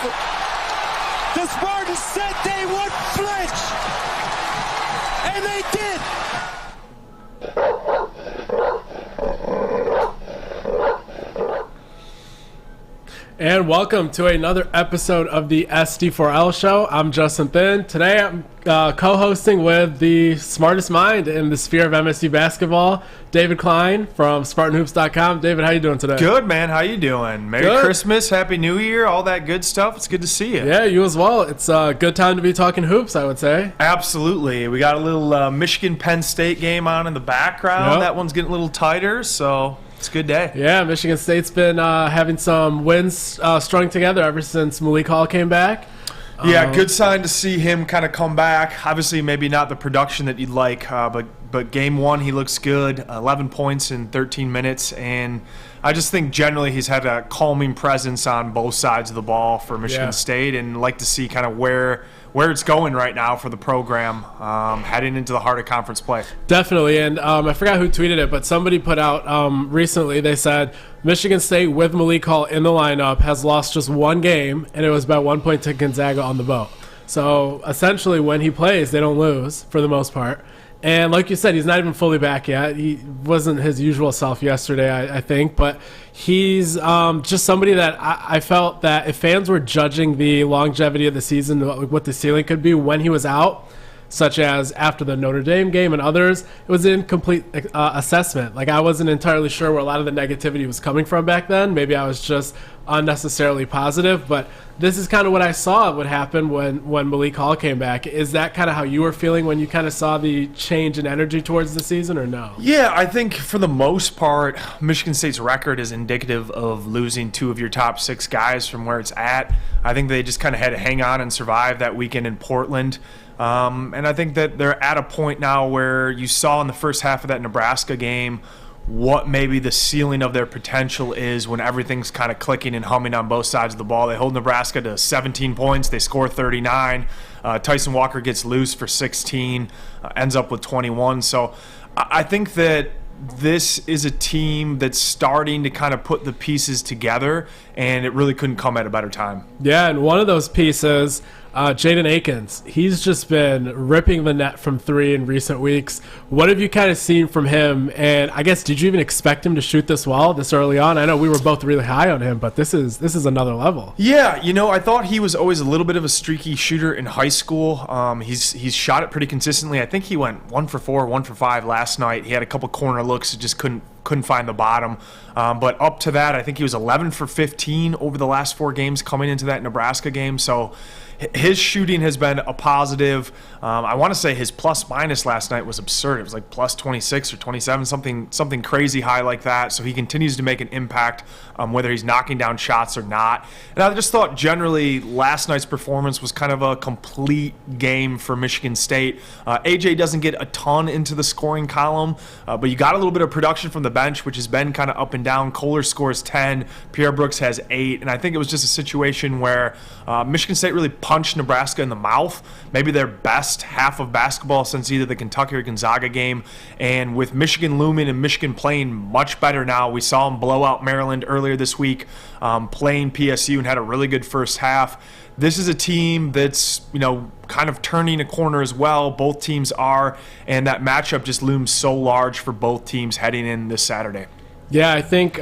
The Spartans said they would flinch, and they did. And welcome to another episode of the SD4L show. I'm Justin Thind. Today I'm co-hosting with the smartest mind in the sphere of MSU basketball, David Klein from SpartanHoops.com. David, how you doing today? Good, man. How you doing? Merry Christmas, Happy New Year, all that good stuff. It's good to see you. Yeah, you as well. It's a good time to be talking hoops, I would say. Absolutely. We got a little Michigan-Penn State game on in the background. Yep. That one's getting a little tighter, so it's a good day. Yeah, Michigan State's been having some wins strung together ever since Malik Hall came back. Yeah, good sign to see him kind of come back. Obviously, maybe not the production that you'd like, but game one, he looks good. 11 points in 13 minutes, and I just think generally he's had a calming presence on both sides of the ball for Michigan State, and like to see kind of where it's going right now for the program heading into the heart of conference play. Definitely, and I forgot who tweeted it, but somebody put out recently, they said Michigan State with Malik Hall in the lineup has lost just one game, and it was by 1 point to Gonzaga on the boat. So essentially when he plays, they don't lose for the most part. And like you said, he's not even fully back yet. He wasn't his usual self yesterday, I think. But he's just somebody that I felt that if fans were judging the longevity of the season, what the ceiling could be when he was out, such as after the Notre Dame game and others, it was an incomplete assessment. Like, I wasn't entirely sure where a lot of the negativity was coming from back then. Maybe I was just unnecessarily positive, but this is kind of what I saw would happen when Malik Hall came back. Is that kind of how you were feeling when you kind of saw the change in energy towards the season, or no? Yeah, I think for the most part, Michigan State's record is indicative of losing two of your top six guys from where it's at. I think they just kind of had to hang on and survive that weekend in Portland. And I think that they're at a point now where you saw in the first half of that Nebraska game what maybe the ceiling of their potential is when everything's kind of clicking and humming on both sides of the ball. They hold Nebraska to 17 points. They score 39. Tyson Walker gets loose for 16, ends up with 21. So I think that this is a team that's starting to kind of put the pieces together, and it really couldn't come at a better time. Yeah, and one of those pieces, Jaden Akins, he's just been ripping the net from three in recent weeks. What have you kind of seen from him? And I guess, did you even expect him to shoot this well this early on? I know we were both really high on him, but this is another level. Yeah, I thought he was always a little bit of a streaky shooter in high school. He's shot it pretty consistently. I think he went 1 for 4, 1 for 5 last night. He had a couple corner looks, just couldn't find the bottom. But up to that, I think he was 11 for 15 over the last 4 games coming into that Nebraska game. So his shooting has been a positive. I want to say his plus-minus last night was absurd. It was like plus 26 or 27, something crazy high like that. So he continues to make an impact, whether he's knocking down shots or not. And I just thought generally last night's performance was kind of a complete game for Michigan State. AJ doesn't get a ton into the scoring column, but you got a little bit of production from the bench, which has been kind of up and down. Kohler scores 10, Pierre Brooks has 8, and I think it was just a situation where Michigan State really punched Nebraska in the mouth, maybe their best half of basketball since either the Kentucky or Gonzaga game. And with Michigan looming and Michigan playing much better now, we saw them blow out Maryland earlier this week, playing PSU, and had a really good first half. This is a team that's, kind of turning a corner as well. Both teams are, and that matchup just looms so large for both teams heading in this Saturday. Yeah, I think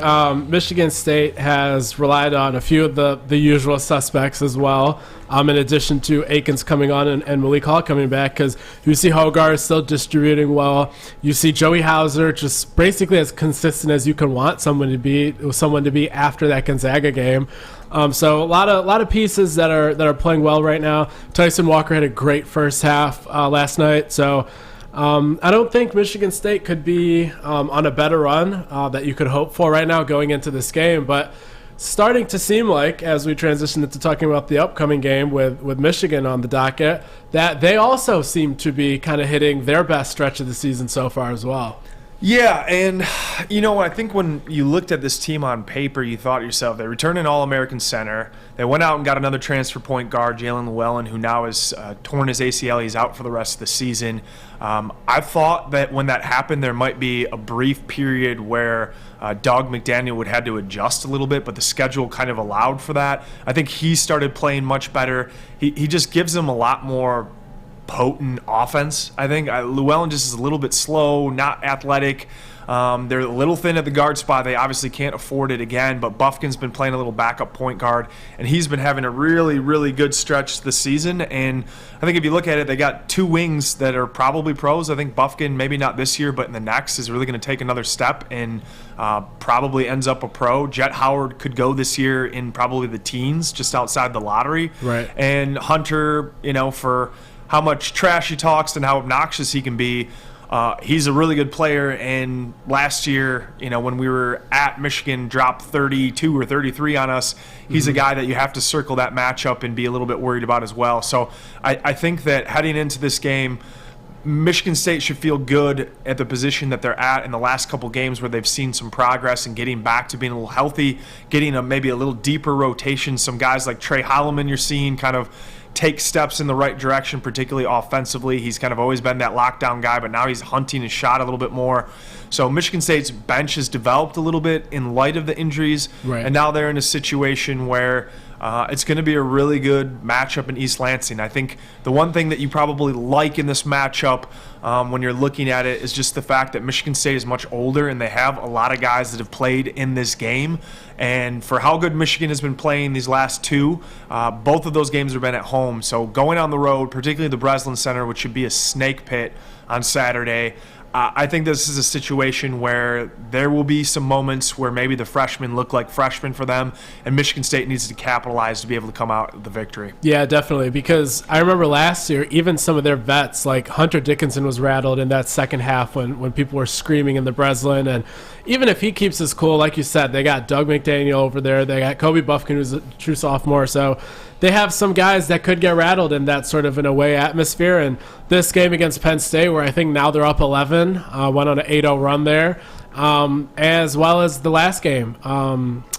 Michigan State has relied on a few of the usual suspects as well, in addition to Akins coming on and Malik Hall coming back, because you see Hogarth still distributing well. You see Joey Hauser just basically as consistent as you can want someone to be after that Gonzaga game. So a lot of pieces that are playing well right now. Tyson Walker had a great first half last night, so I don't think Michigan State could be on a better run that you could hope for right now going into this game. But starting to seem like, as we transition into talking about the upcoming game with Michigan on the docket, that they also seem to be kind of hitting their best stretch of the season so far as well. Yeah, and I think when you looked at this team on paper, you thought to yourself, they returned an All-American center. They went out and got another transfer point guard, Jalen Llewellyn, who now has torn his ACL. He's out for the rest of the season. I thought that when that happened, there might be a brief period where Doug McDaniel would have to adjust a little bit, but the schedule kind of allowed for that. I think he started playing much better. He just gives them a lot more potent offense. I think Llewellyn just is a little bit slow, not athletic. They're a little thin at the guard spot. They obviously can't afford it again, but Bufkin's been playing a little backup point guard, and he's been having a really, really good stretch this season. And I think if you look at it, they got two wings that are probably pros. I think Bufkin, maybe not this year, but in the next, is really going to take another step and probably ends up a pro. Jet Howard could go this year in probably the teens, just outside the lottery. Right. And Hunter, for how much trash he talks and how obnoxious he can be, he's a really good player. And last year, when we were at Michigan, dropped 32 or 33 on us. He's a guy that you have to circle that matchup and be a little bit worried about as well. So I think that heading into this game, Michigan State should feel good at the position that they're at in the last couple games, where they've seen some progress and getting back to being a little healthy, getting maybe a little deeper rotation. Some guys like Trey Holloman you're seeing kind of take steps in the right direction, particularly offensively. He's kind of always been that lockdown guy, but now he's hunting his shot a little bit more. So Michigan State's bench has developed a little bit in light of the injuries, right. And now they're in a situation where it's going to be a really good matchup in East Lansing. I think the one thing that you probably like in this matchup when you're looking at it is just the fact that Michigan State is much older and they have a lot of guys that have played in this game. And for how good Michigan has been playing these last two, both of those games have been at home. So going on the road, particularly the Breslin Center, which should be a snake pit on Saturday, I think this is a situation where there will be some moments where maybe the freshmen look like freshmen for them, and Michigan State needs to capitalize to be able to come out with the victory. Yeah, definitely, because I remember last year, even some of their vets, like Hunter Dickinson was rattled in that second half when people were screaming in the Breslin, and even if he keeps his cool, like you said, they got Doug McDaniel over there, they got Kobe Bufkin, who's a true sophomore, so they have some guys that could get rattled in that sort of an away atmosphere. And this game against Penn State, where I think now they're up 11, went on an 8-0 run there, as well as the last game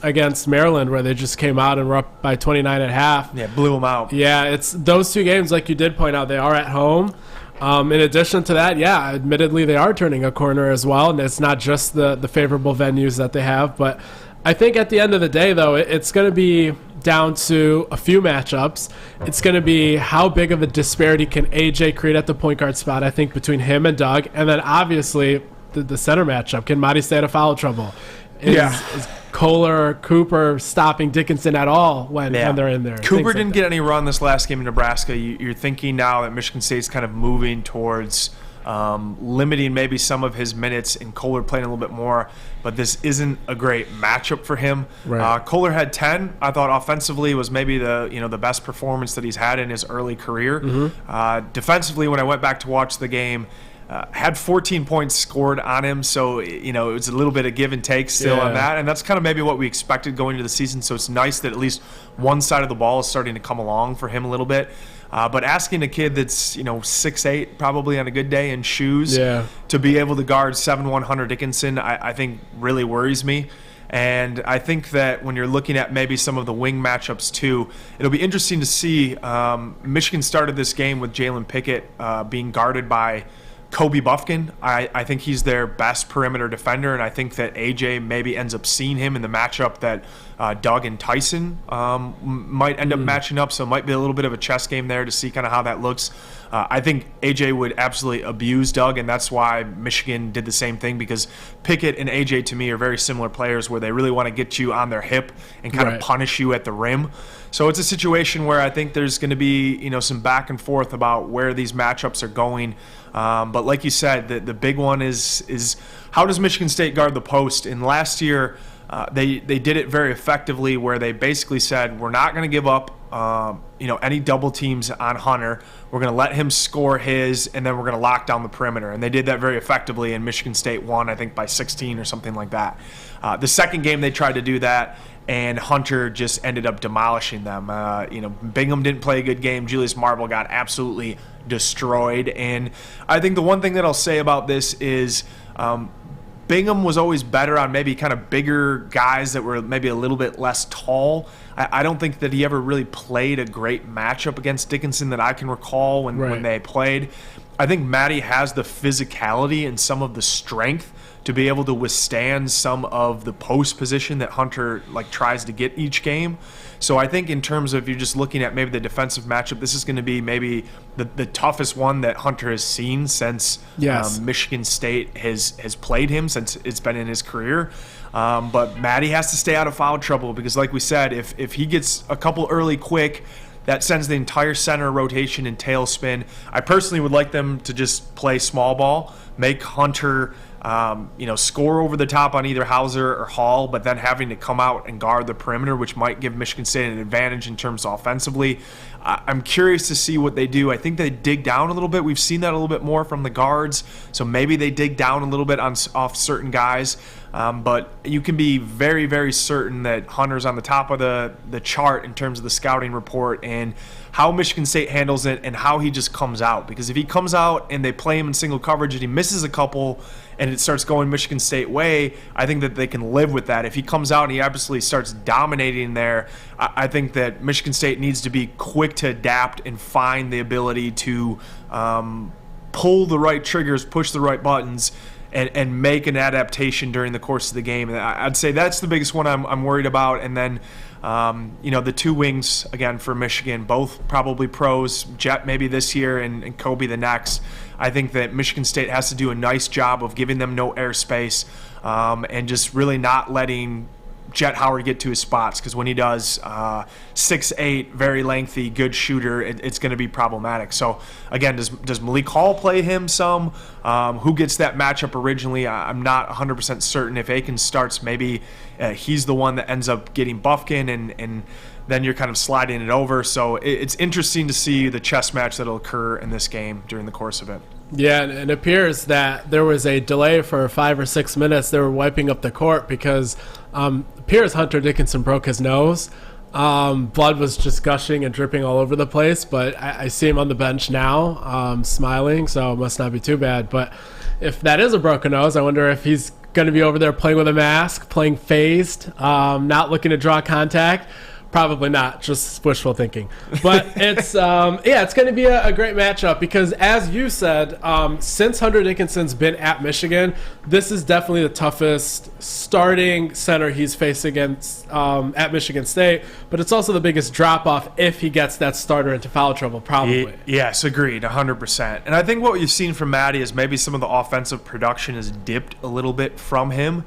against Maryland, where they just came out and were up by 29 at half. Yeah, blew them out. Yeah, it's those two games, like you did point out, they are at home. In addition to that, yeah, admittedly they are turning a corner as well, and it's not just the favorable venues that they have. But I think at the end of the day, though, it's going to be down to a few matchups. It's going to be how big of a disparity can AJ create at the point guard spot, I think, between him and Doug. And then obviously the center matchup. Can Marty stay out of foul trouble? Is Kohler or Cooper stopping Dickinson at all when they're in there? Cooper didn't get any run this last game in Nebraska. You're thinking now that Michigan State's kind of moving towards limiting maybe some of his minutes and Kohler playing a little bit more, but this isn't a great matchup for him. Right. Kohler had 10. I thought offensively was maybe the best performance that he's had in his early career. Defensively, when I went back to watch the game, had 14 points scored on him, so it was a little bit of give and take still on that, and that's kind of maybe what we expected going into the season. So it's nice that at least one side of the ball is starting to come along for him a little bit. But asking a kid that's 6'8", probably on a good day, in shoes, to be able to guard 7'1" Hunter Dickinson, I think really worries me. And I think that when you're looking at maybe some of the wing matchups too, it'll be interesting to see. Michigan started this game with Jalen Pickett being guarded by Kobe Bufkin. I think he's their best perimeter defender, and I think that AJ maybe ends up seeing him in the matchup that Doug and Tyson might end up matching up, so it might be a little bit of a chess game there to see kind of how that looks. I think AJ would absolutely abuse Doug, and that's why Michigan did the same thing, because Pickett and AJ to me are very similar players where they really want to get you on their hip and kind of punish you at the rim. So it's a situation where I think there's going to be some back and forth about where these matchups are going. But like you said, the big one is how does Michigan State guard the post? And last year they did it very effectively, where they basically said, we're not going to give up any double teams on Hunter. We're going to let him score his, and then we're going to lock down the perimeter. And they did that very effectively, and Michigan State won, I think, by 16 or something like that. The second game they tried to do that, and Hunter just ended up demolishing them. Bingham didn't play a good game. Julius Marble got absolutely destroyed. And I think the one thing that I'll say about this is Bingham was always better on maybe kind of bigger guys that were maybe a little bit less tall. I don't think that he ever really played a great matchup against Dickinson that I can recall when they played. I think Matty has the physicality and some of the strength to be able to withstand some of the post position that Hunter tries to get each game. So I think in terms of you're just looking at maybe the defensive matchup, this is going to be maybe the toughest one that Hunter has seen since Michigan State has played him, since it's been in his career. But Matty has to stay out of foul trouble because, like we said, if he gets a couple early quick, that sends the entire center rotation in tailspin. I personally would like them to just play small ball, make Hunter score over the top on either Hauser or Hall, but then having to come out and guard the perimeter, which might give Michigan State an advantage in terms of offensively. I'm curious to see what they do. I think they dig down a little bit. We've seen that a little bit more from the guards, so maybe they dig down a little bit off certain guys. But you can be very, very certain that Hunter's on the top of the chart in terms of the scouting report and how Michigan State handles it and how he just comes out. Because if he comes out and they play him in single coverage and he misses a couple and it starts going Michigan State way, I think that they can live with that. If he comes out and he absolutely starts dominating there, I think that Michigan State needs to be quick to adapt and find the ability to pull the right triggers, push the right buttons, and make an adaptation during the course of the game. And I'd say that's the biggest one I'm worried about. And then, the two wings, again, for Michigan, both probably pros, Jet maybe this year and Kobe the next. I think that Michigan State has to do a nice job of giving them no airspace and just really not letting Jet Howard get to his spots, because when he does, 6'8", very lengthy, good shooter, it's going to be problematic. So again, does Malik Hall play him some? Who gets that matchup originally? I'm not 100% certain. If Aiken starts, maybe he's the one that ends up getting Buffkin, and then you're kind of sliding it over. So it's interesting to see the chess match that'll occur in this game during the course of it. Yeah, and it appears that there was a delay for 5 or 6 minutes. They were wiping up the court because appears Hunter Dickinson broke his nose. Blood was just gushing and dripping all over the place, but I see him on the bench now smiling, so it must not be too bad. But if that is a broken nose, I wonder if he's going to be over there playing with a mask, playing phased, not looking to draw contact. Probably not, just wishful thinking. But it's it's going to be a great matchup because, as you said, since Hunter Dickinson's been at Michigan, this is definitely the toughest starting center he's faced against at Michigan State. But it's also the biggest drop-off if he gets that starter into foul trouble, probably. Yes, agreed, 100%. And I think what you've seen from Matty is maybe some of the offensive production has dipped a little bit from him.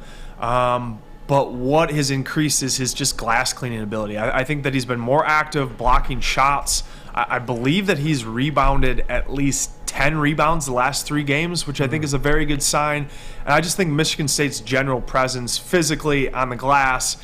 But what has increased is his just glass cleaning ability. I think that he's been more active blocking shots. I believe that he's rebounded at least 10 rebounds the last 3 games, which I think is a very good sign. And I just think Michigan State's general presence physically on the glass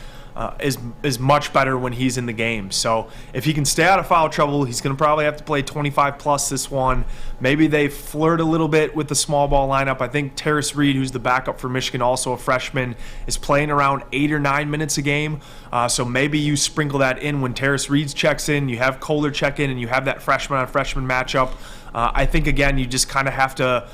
is much better when he's in the game. So if he can stay out of foul trouble, he's going to probably have to play 25 plus this one. Maybe they flirt a little bit with the small ball lineup. I think Terrace Reed, who's the backup for Michigan, also a freshman, is playing around 8 or 9 minutes a game. So maybe you sprinkle that in when Terrace Reed checks in, you have Kohler check in, and you have that freshman on freshman matchup. I think, again, you just kind of have to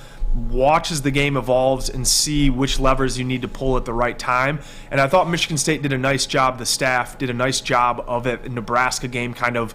watch as the game evolves and see which levers you need to pull at the right time. And I thought Michigan State did a nice job, the staff did a nice job of it in Nebraska game, kind of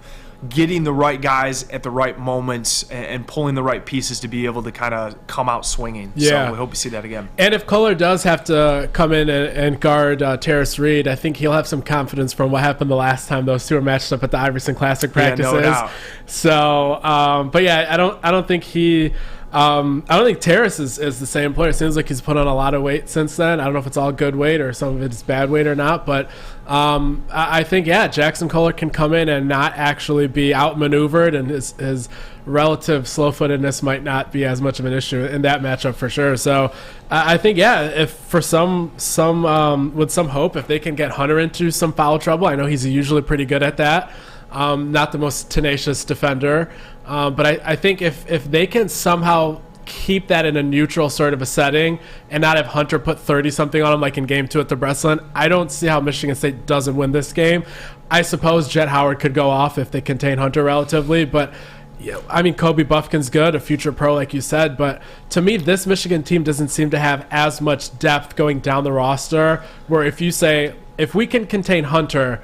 getting the right guys at the right moments and pulling the right pieces to be able to kind of come out swinging. Yeah. So we hope we see that again. And if Kohler does have to come in and guard Terrace Reed, I think he'll have some confidence from what happened the last time those two were matched up at the Iverson Classic practices. Yeah, no doubt. So, but yeah, I don't think he. I don't think Terrace is the same player. It seems like he's put on a lot of weight since then. I don't know if it's all good weight or some of it's bad weight or not, but I think, Jackson Kohler can come in and not actually be outmaneuvered, and his relative slow-footedness might not be as much of an issue in that matchup for sure. So I think, if for some with some hope, if they can get Hunter into some foul trouble, I know he's usually pretty good at that. Not the most tenacious defender. But I think if they can somehow keep that in a neutral sort of a setting and not have Hunter put 30-something on him like in Game 2 at the Breslin, I don't see how Michigan State doesn't win this game. I suppose Jet Howard could go off if they contain Hunter relatively, but Yeah, I mean, Kobe Buffkin's good, a future pro, like you said, but to me, this Michigan team doesn't seem to have as much depth going down the roster, where if you say, if we can contain Hunter,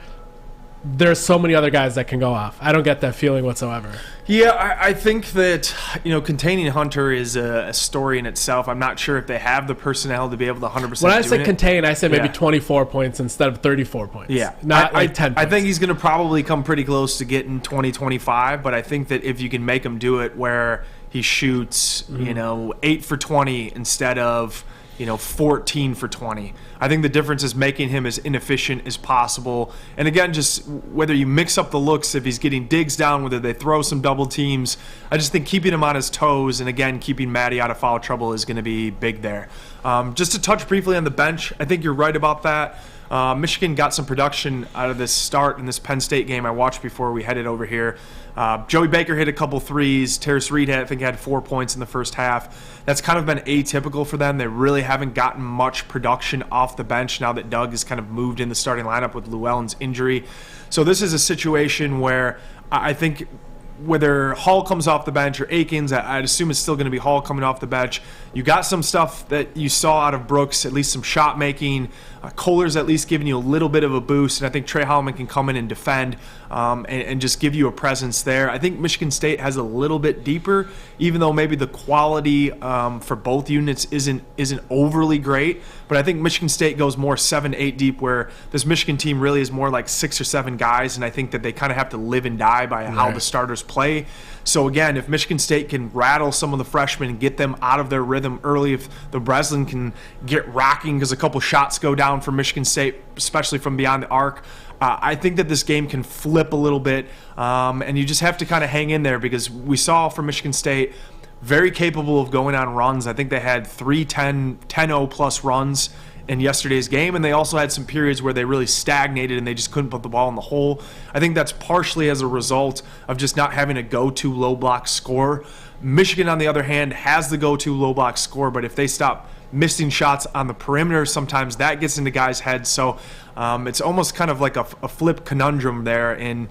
there's so many other guys that can go off. I don't get that feeling whatsoever. Yeah, I think that, containing Hunter is a story in itself. I'm not sure if they have the personnel to be able to 100% When I say contain, I say maybe Yeah. 24 points instead of 34 points. Yeah. Not like 10 points. I think he's going to probably come pretty close to getting 20-25, but I think that if you can make him do it where he shoots, 8 for 20 instead of, 14 for 20. I think the difference is making him as inefficient as possible. And again, just whether you mix up the looks, if he's getting digs down, whether they throw some double teams, I just think keeping him on his toes and, again, keeping Maddie out of foul trouble is going to be big there. Just to touch briefly on the bench, I think you're right about that. Michigan got some production out of this start in this Penn State game I watched before we headed over here. Joey Baker hit a couple threes. Terrace Reed had 4 points in the first half. That's kind of been atypical for them. They really haven't gotten much production off the bench now that Doug has kind of moved in the starting lineup with Llewellyn's injury. So this is a situation where I think whether Hall comes off the bench or Akins, I'd assume it's still going to be Hall coming off the bench. You got some stuff that you saw out of Brooks, at least some shot making. Kohler's at least giving you a little bit of a boost, and I think Trey Holloman can come in and defend and just give you a presence there. I think Michigan State has a little bit deeper, even though maybe the quality for both units isn't overly great. But I think Michigan State goes more 7-8 deep, where this Michigan team really is more like 6 or 7 guys, and I think that they kind of have to live and die by how the starters play. So again, if Michigan State can rattle some of the freshmen and get them out of their rhythm early, if the Breslin can get rocking because a couple shots go down for Michigan State, especially from beyond the arc, I think that this game can flip a little bit, and you just have to kind of hang in there, because we saw from Michigan State, very capable of going on runs. I think they had 3 10-0 plus runs in yesterday's game, and they also had some periods where they really stagnated and they just couldn't put the ball in the hole. I think that's partially as a result of just not having a go-to low block scorer. Michigan, on the other hand, has the go-to low block scorer, but if they stop missing shots on the perimeter, sometimes that gets into guys' heads. So it's almost kind of like a flip conundrum there, and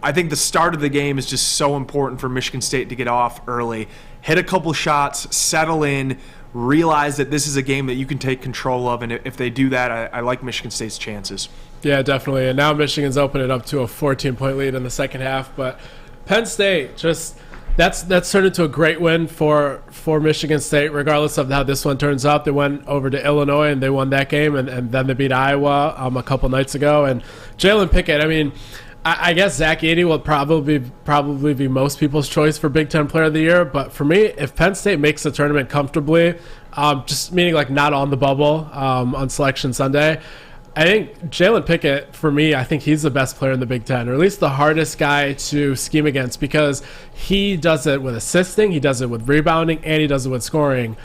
I think the start of the game is just so important for Michigan State to get off early, hit a couple shots, settle in, realize that this is a game that you can take control of, and if they do that, I like Michigan State's chances. Yeah, definitely. And now Michigan's opened it up to a 14-point lead in the second half. But Penn State, just that's turned into a great win for Michigan State, regardless of how this one turns out. They went over to Illinois and they won that game, and then they beat Iowa a couple nights ago. And Jalen Pickett, I mean, I guess Zach Edey will probably be most people's choice for Big Ten Player of the Year. But for me, if Penn State makes the tournament comfortably, just meaning like not on the bubble on Selection Sunday, I think Jalen Pickett, for me, I think he's the best player in the Big Ten, or at least the hardest guy to scheme against, because he does it with assisting, he does it with rebounding, and he does it with scoring.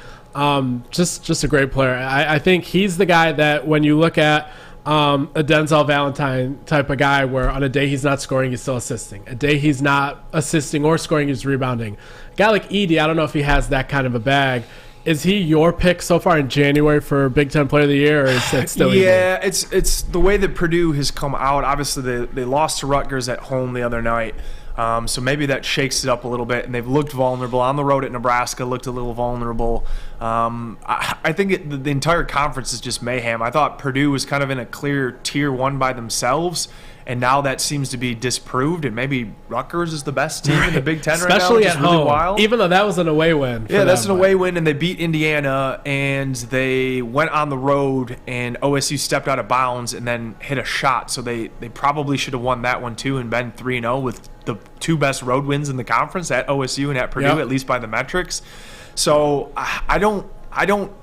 Just a great player. I think he's the guy that when you look at a Denzel Valentine type of guy, where on a day he's not scoring, he's still assisting. A day he's not assisting or scoring, he's rebounding. A guy like Edey, I don't know if he has that kind of a bag. Is he your pick so far in January for Big Ten Player of the Year, or is it still Yeah, it's the way that Purdue has come out. Obviously, they lost to Rutgers at home the other night, so maybe that shakes it up a little bit, and they've looked vulnerable. On the road at Nebraska, looked a little vulnerable. I think the entire conference is just mayhem. I thought Purdue was kind of in a clear Tier 1 by themselves, and now that seems to be disproved, and maybe Rutgers is the best team in the Big Ten right now, especially which at is really home. wild. Even though that was an away win. Yeah, that's an away win, and they beat Indiana, and they went on the road, and OSU stepped out of bounds and then hit a shot, so they probably should have won that one too and been 3-0 with the 2 best road wins in the conference at OSU and at Purdue, at least by the metrics. So I don't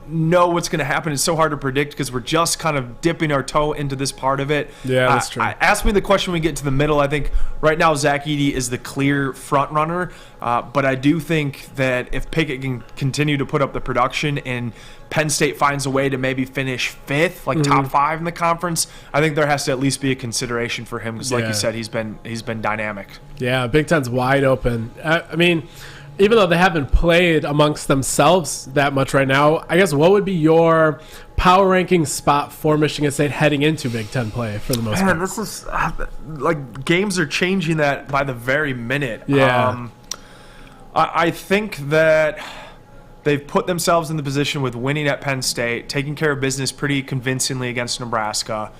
know what's going to happen. It's so hard to predict because we're just kind of dipping our toe into this part of it. Yeah, that's true. Ask me the question when we get to the middle. I think right now Zach Edey is the clear front runner, but I do think that if Pickett can continue to put up the production and Penn State finds a way to maybe finish 5th, like top 5 in the conference, I think there has to at least be a consideration for him because, like you said, he's been dynamic. Yeah, Big Ten's wide open. I mean, even though they haven't played amongst themselves that much right now, I guess what would be your power ranking spot for Michigan State heading into Big Ten play for the most part? This is like games are changing that by the very minute. Yeah. I think that they've put themselves in the position with winning at Penn State, taking care of business pretty convincingly against Nebraska.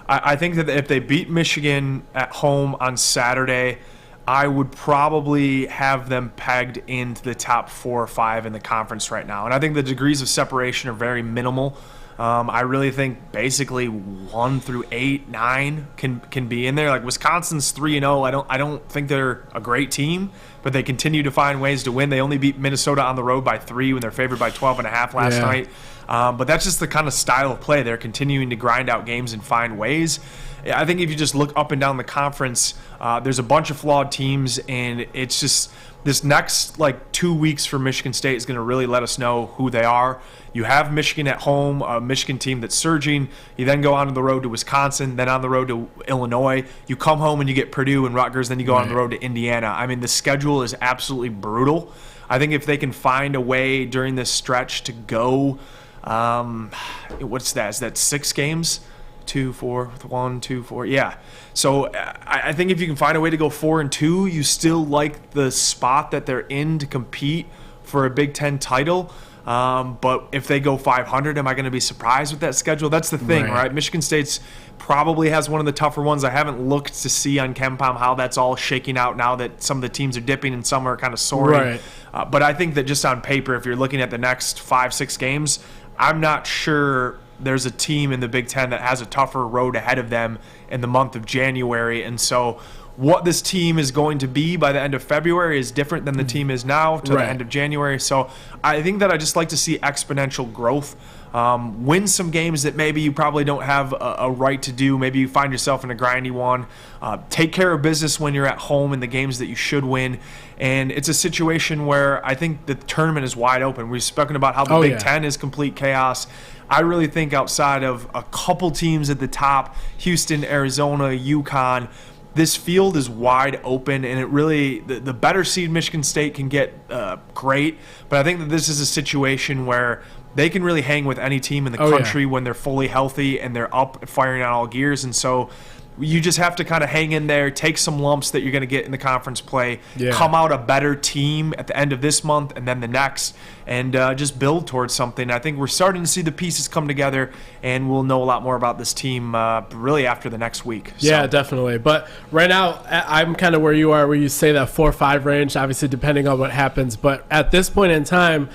I think that if they beat Michigan at home on Saturday, I would probably have them pegged into the top 4 or 5 in the conference right now. And I think the degrees of separation are very minimal. I really think basically 1 through 8, 9 can be in there. Like Wisconsin's 3-0. I don't think they're a great team, but they continue to find ways to win. They only beat Minnesota on the road by 3 when they're favored by 12.5 last night. But that's just the kind of style of play. They're continuing to grind out games and find ways. I think if you just look up and down the conference, there's a bunch of flawed teams, and it's just this next 2 weeks for Michigan State is going to really let us know who they are. You have Michigan at home, a Michigan team that's surging. You then go on the road to Wisconsin, then on the road to Illinois. You come home and you get Purdue and Rutgers, then you go on the road to Indiana. I mean, the schedule is absolutely brutal. I think if they can find a way during this stretch to go, what's that? Is that 6 games? 2, 4, 1, 2, 4. Yeah. So I think if you can find a way to go 4-2, you still like the spot that they're in to compete for a Big Ten title. But if they go 500, am I going to be surprised with that schedule? That's the thing, right? Michigan State's probably has one of the tougher ones. I haven't looked to see on KenPom how that's all shaking out now that some of the teams are dipping and some are kind of soaring. But I think that just on paper, if you're looking at the next 5-6 games, I'm not sure there's a team in the Big Ten that has a tougher road ahead of them in the month of January. And so what this team is going to be by the end of February is different than the team is now to the end of January. So I think that I just like to see exponential growth. Win some games that maybe you probably don't have a right to do. Maybe you find yourself in a grindy one. Take care of business when you're at home in the games that you should win. And it's a situation where I think the tournament is wide open. We've spoken about how the Big Ten is complete chaos. I really think outside of a couple teams at the top, Houston, Arizona, UConn, this field is wide open, and it really the better seed Michigan State can get great. But I think that this is a situation where they can really hang with any team in the country when they're fully healthy and they're up firing on all gears. And so you just have to kind of hang in there, take some lumps that you're going to get in the conference play, come out a better team at the end of this month and then the next, and just build towards something. I think we're starting to see the pieces come together, and we'll know a lot more about this team really after the next week. Yeah, definitely. But right now, I'm kind of where you are, where you say that 4-5 range, obviously depending on what happens. But at this point in time,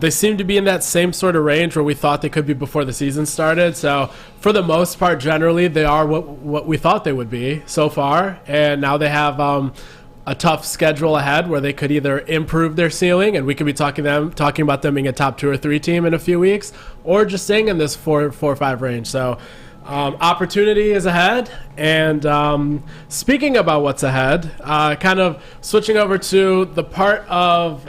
they seem to be in that same sort of range where we thought they could be before the season started. So for the most part, generally, they are what we thought they would be so far. And now they have a tough schedule ahead where they could either improve their ceiling, and we could be talking about them being a top 2 or 3 team in a few weeks, or just staying in this 4-5 range. So opportunity is ahead. And speaking about what's ahead, kind of switching over to the part of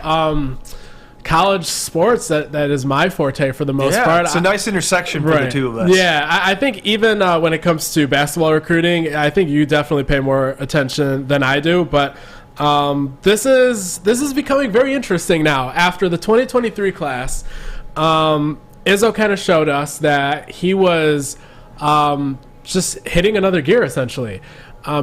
college sports that is my forte for the most part. It's a nice intersection for the two of us. Yeah, I think even when it comes to basketball recruiting, I think you definitely pay more attention than I do. But this is becoming very interesting now. After the 2023 class, Izzo kind of showed us that he was just hitting another gear, essentially.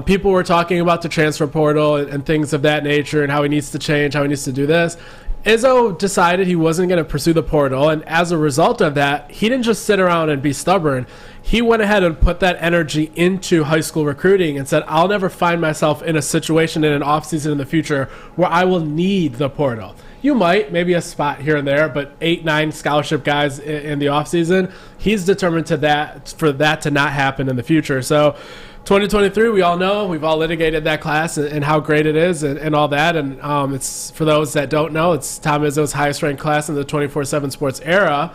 People were talking about the transfer portal and things of that nature and how he needs to change, how he needs to do this. Izzo decided he wasn't going to pursue the portal, and as a result of that, he didn't just sit around and be stubborn. He went ahead and put that energy into high school recruiting and said, I'll never find myself in a situation in an offseason in the future where I will need the portal. You might, maybe a spot here and there, but 8-9 scholarship guys in the offseason, he's determined for that to not happen in the future. So 2023, we all know, we've all litigated that class and how great it is and all that. And it's, for those that don't know, it's Tom Izzo's highest ranked class in the 24/7 Sports era.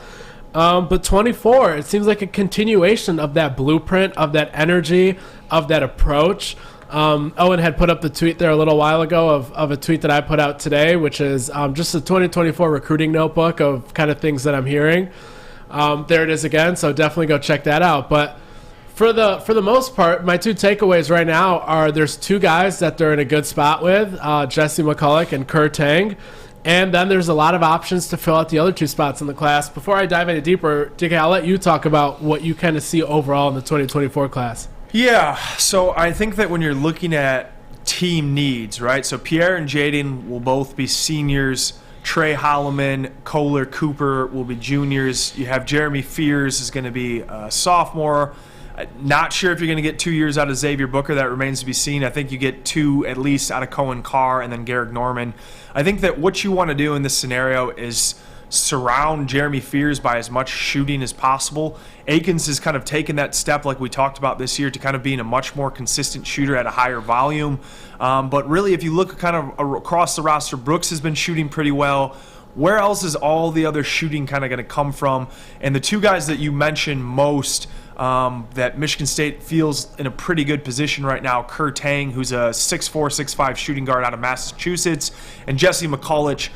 But 24, it seems like a continuation of that blueprint, of that energy, of that approach. Owen had put up the tweet there a little while ago of a tweet that I put out today, which is just a 2024 recruiting notebook of kind of things that I'm hearing. There it is again, so definitely go check that out. But for the most part, my 2 takeaways right now are there's 2 guys that they're in a good spot with, Jesse McCulloch and Kerr Tang. And then there's a lot of options to fill out the other 2 spots in the class. Before I dive any deeper, DK, I'll let you talk about what you kind of see overall in the 2024 class. Yeah, so I think that when you're looking at team needs, right? So Pierre and Jaden will both be seniors. Trey Holloman, Kohler, Cooper will be juniors. You have Jeremy Fears is going to be a sophomore. Not sure if you're going to get 2 years out of Xavier Booker. That remains to be seen. I think you get 2 at least out of Cohen Carr and then Garrick Norman. I think that what you want to do in this scenario is surround Jeremy Fears by as much shooting as possible. Akins has kind of taken that step like we talked about this year to kind of being a much more consistent shooter at a higher volume. But really, if you look kind of across the roster, Brooks has been shooting pretty well. Where else is all the other shooting kind of going to come from? And the 2 guys that you mentioned most that Michigan State feels in a pretty good position right now, Kerr Tang, who's a 6'4", 6'5" shooting guard out of Massachusetts, and Jesse McCulloch,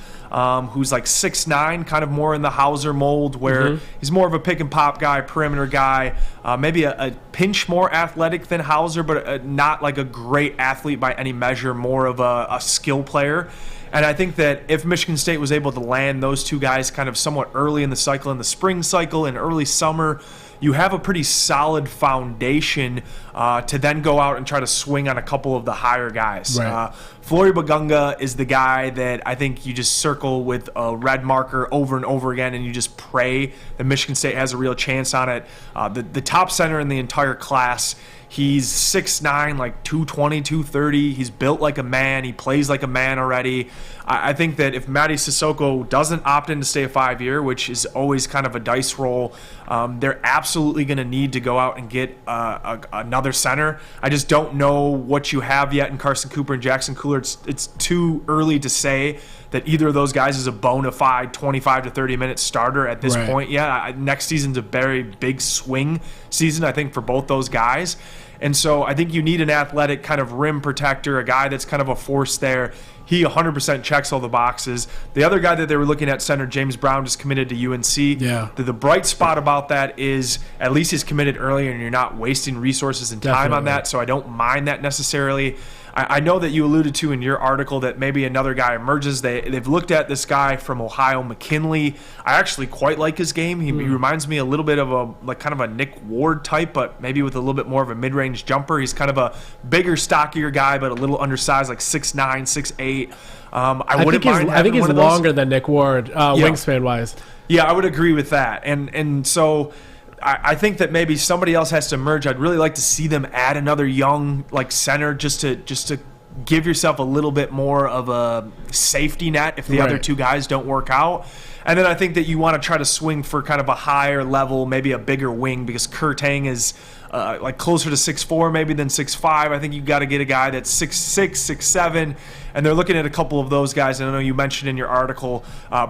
who's like 6'9", kind of more in the Hauser mold, where he's more of a pick-and-pop guy, perimeter guy, maybe a pinch more athletic than Hauser, but not like a great athlete by any measure, more of a skill player. And I think that if Michigan State was able to land those 2 guys kind of somewhat early in the cycle, in the spring cycle, in early summer, you have a pretty solid foundation to then go out and try to swing on a couple of the higher guys. Right. Flory Bagunga is the guy that I think you just circle with a red marker over and over again, and you just pray that Michigan State has a real chance on it. The top center in the entire class, he's 6'9", like 220, 230. He's built like a man. He plays like a man already. I think that if Matty Sissoko doesn't opt in to stay a 5-year, which is always kind of a dice roll, they're absolutely going to need to go out and get another center. I just don't know what you have yet in Carson Cooper and Jackson Cooler. It's too early to say that either of those guys is a bona fide 25 to 30-minute starter at this point. Yeah, next season's a very big swing season, I think, for both those guys. And so I think you need an athletic kind of rim protector, a guy that's kind of a force there. He 100% checks all the boxes. The other guy that they were looking at, center James Brown, just committed to UNC. Yeah. The bright spot about that is at least he's committed early and you're not wasting resources and time on that, so I don't mind that necessarily. I know that you alluded to in your article that maybe another guy emerges. They've looked at this guy from Ohio, McKinley. I actually quite like his game. He reminds me a little bit of kind of a Nick Ward type, but maybe with a little bit more of a mid-range jumper. He's kind of a bigger, stockier guy, but a little undersized, like 6'9", 6'8". I think he's longer than Nick Ward, wingspan-wise. Yeah, I would agree with that. And so I think that maybe somebody else has to emerge. I'd really like to see them add another young like center just to give yourself a little bit more of a safety net if the other 2 guys don't work out. And then I think that you want to try to swing for kind of a higher level, maybe a bigger wing, because Kerr Tang is like closer to 6'4" maybe than 6'5". I think you've got to get a guy that's 6'6", 6'7", and they're looking at a couple of those guys. And I know you mentioned in your article,